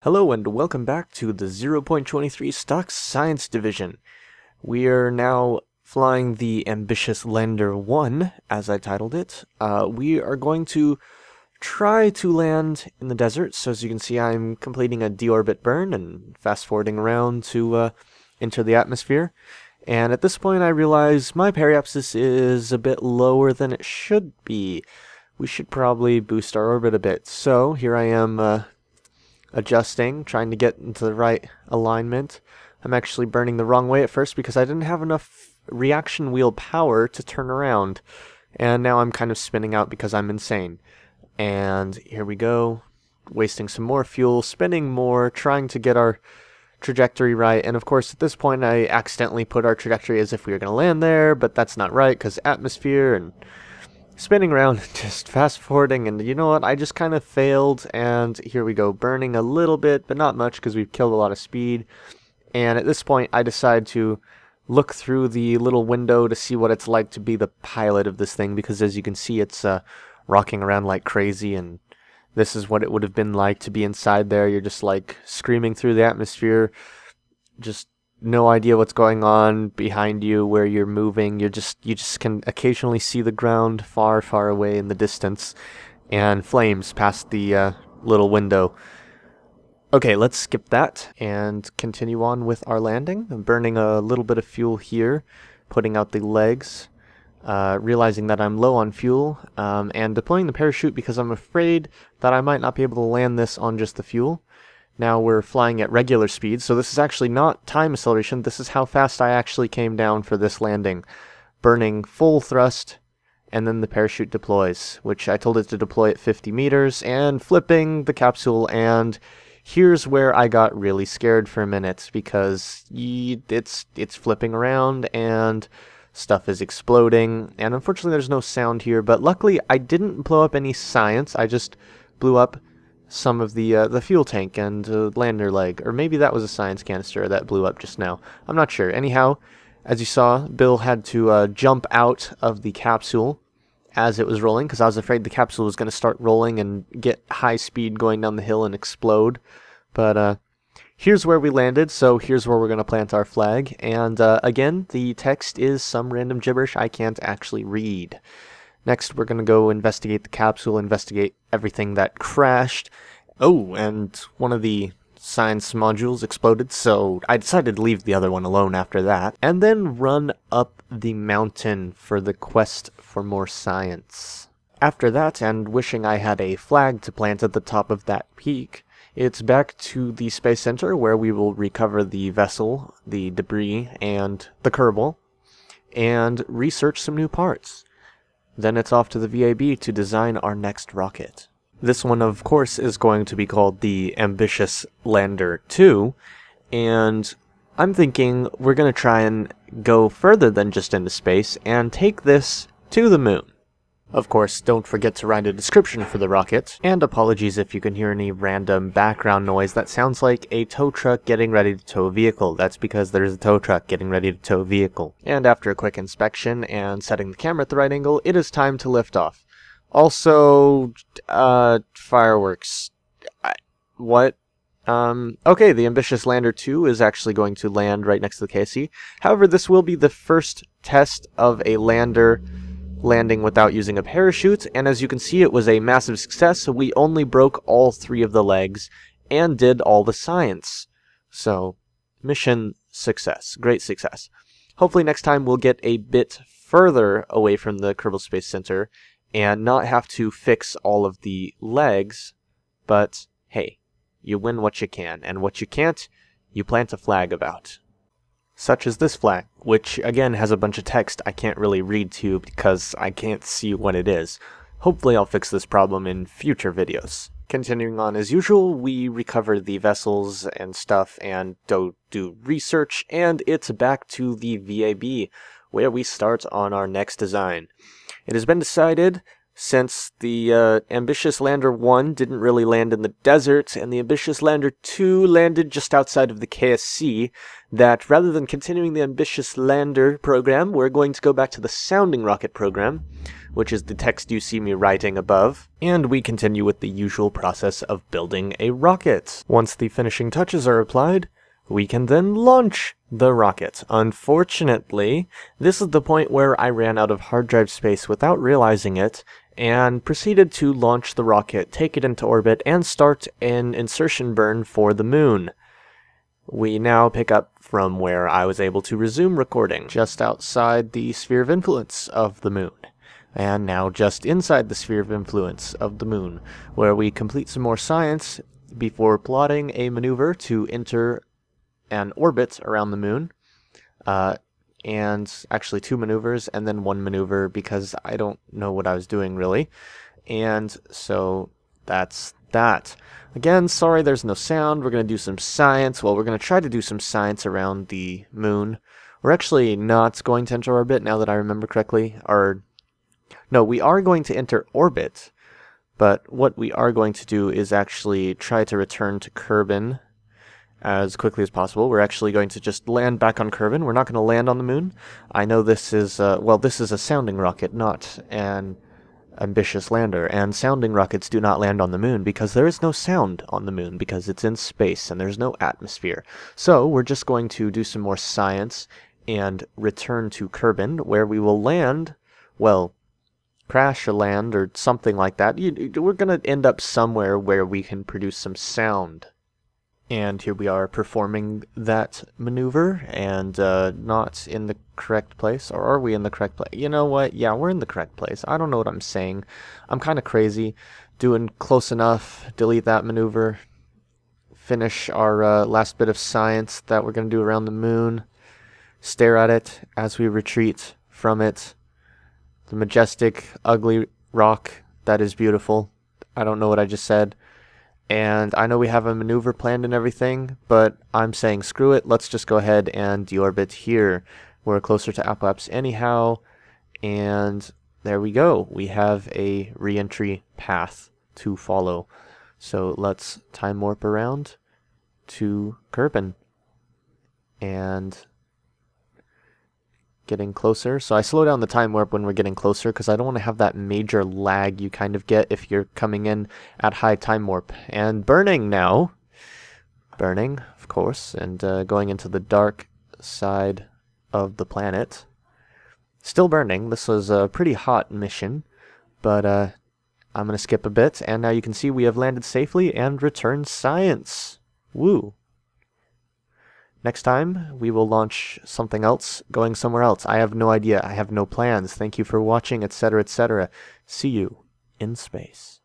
Hello and welcome back to the 0.23 Stock Science Division. We are now flying the Ambitious Lander 1, as I titled it. We are going to try to land in the desert, so as you can see I'm completing a deorbit burn and fast-forwarding around to enter the atmosphere. And at this point I realize my periapsis is a bit lower than it should be. We should probably boost our orbit a bit. So here I am adjusting, trying to get into the right alignment. I'm actually burning the wrong way at first because I didn't have enough reaction wheel power to turn around. And now I'm kind of spinning out because I'm insane. And here we go, wasting some more fuel, spinning more, trying to get our trajectory right. And of course at this point I accidentally put our trajectory as if we were going to land there, but that's not right because atmosphere and spinning around, just fast forwarding, and you know what, I just kind of failed, and here we go, burning a little bit, but not much because we've killed a lot of speed. And at this point I decide to look through the little window to see what it's like to be the pilot of this thing, because as you can see it's rocking around like crazy, and this is what it would have been like to be inside there. You're just like screaming through the atmosphere, just no idea what's going on behind you, where you're moving. You just can occasionally see the ground far, far away in the distance, and flames past the little window. Okay, let's skip that and continue on with our landing. I'm burning a little bit of fuel here, putting out the legs, realizing that I'm low on fuel, and deploying the parachute because I'm afraid that I might not be able to land this on just the fuel. Now we're flying at regular speed, so this is actually not time acceleration. This is how fast I actually came down for this landing. Burning full thrust, and then the parachute deploys, which I told it to deploy at 50 meters, and flipping the capsule, and here's where I got really scared for a minute, because it's flipping around, and stuff is exploding, and unfortunately there's no sound here, but luckily I didn't blow up any science. I just blew up some of the fuel tank and lander leg, or maybe that was a science canister that blew up just now. I'm not sure. Anyhow, as you saw, Bill had to jump out of the capsule as it was rolling, because I was afraid the capsule was going to start rolling and get high speed going down the hill and explode. But here's where we landed, so here's where we're going to plant our flag. And again, the text is some random gibberish I can't actually read. Next, we're going to go investigate the capsule, investigate everything that crashed. Oh, and one of the science modules exploded, so I decided to leave the other one alone after that. And then run up the mountain for the quest for more science. After that, and wishing I had a flag to plant at the top of that peak, it's back to the Space Center where we will recover the vessel, the debris, and the Kerbal, and research some new parts. Then it's off to the VAB to design our next rocket. This one, of course, is going to be called the Ambitious Lander 2, and I'm thinking we're going to try and go further than just into space and take this to the moon. Of course, don't forget to write a description for the rocket, and apologies if you can hear any random background noise that sounds like a tow truck getting ready to tow a vehicle. That's because there's a tow truck getting ready to tow a vehicle. And after a quick inspection and setting the camera at the right angle, it is time to lift off. Also, fireworks. What? Okay, the Ambitious Lander 2 is actually going to land right next to the KSP. However, this will be the first test of a lander landing without using a parachute, and as you can see it was a massive success. We only broke all 3 of the legs and did all the science. So, mission success. Great success. Hopefully next time we'll get a bit further away from the Kerbal Space Center and not have to fix all of the legs, but hey, you win what you can, and what you can't, you plant a flag about. Such as this flag, which again has a bunch of text I can't really read to you because I can't see what it is. Hopefully I'll fix this problem in future videos. Continuing on as usual, we recover the vessels and stuff and do research, and it's back to the VAB, where we start on our next design. It has been decided since the Ambitious Lander 1 didn't really land in the desert, and the Ambitious Lander 2 landed just outside of the KSC, that rather than continuing the Ambitious Lander program, we're going to go back to the Sounding Rocket program, which is the text you see me writing above, and we continue with the usual process of building a rocket. Once the finishing touches are applied, we can then launch the rocket. Unfortunately, this is the point where I ran out of hard drive space without realizing it, and proceeded to launch the rocket, take it into orbit, and start an insertion burn for the moon. We now pick up from where I was able to resume recording, just outside the sphere of influence of the moon. And now just inside the sphere of influence of the moon, where we complete some more science before plotting a maneuver to enter an orbit around the moon. And actually 2 maneuvers and then 1 maneuver because I don't know what I was doing really. And so that's that. Again, sorry there's no sound. We're going to do some science. Well, we're going to try to do some science around the moon. We're actually not going to enter orbit now that I remember correctly. No, we are going to enter orbit, but what we are going to do is actually try to return to Kerbin as quickly as possible. We're actually going to just land back on Kerbin. We're not going to land on the moon. I know this is, well, this is a sounding rocket, not an ambitious lander, and sounding rockets do not land on the moon because there is no sound on the moon because it's in space and there's no atmosphere. So we're just going to do some more science and return to Kerbin, where we will land, well, crash or land or something like that. We're going to end up somewhere where we can produce some sound. And here we are performing that maneuver, and not in the correct place. Or are we in the correct place? You know what? Yeah, we're in the correct place. I don't know what I'm saying. I'm kind of crazy. Doing close enough. Delete that maneuver. Finish our last bit of science that we're going to do around the moon. Stare at it as we retreat from it. The majestic, ugly rock that is beautiful. I don't know what I just said. And I know we have a maneuver planned and everything, but I'm saying screw it. Let's just go ahead and deorbit here. We're closer to Apoapsis anyhow. And there we go. We have a re-entry path to follow. So let's time warp around to Kerbin. And getting closer. So I slow down the time warp when we're getting closer because I don't want to have that major lag you kind of get if you're coming in at high time warp. And burning now. Burning, of course, and going into the dark side of the planet. Still burning. This was a pretty hot mission, but I'm going to skip a bit, and now you can see we have landed safely and returned science. Woo! Next time, we will launch something else, going somewhere else. I have no idea. I have no plans. Thank you for watching, etc., etc. See you in space.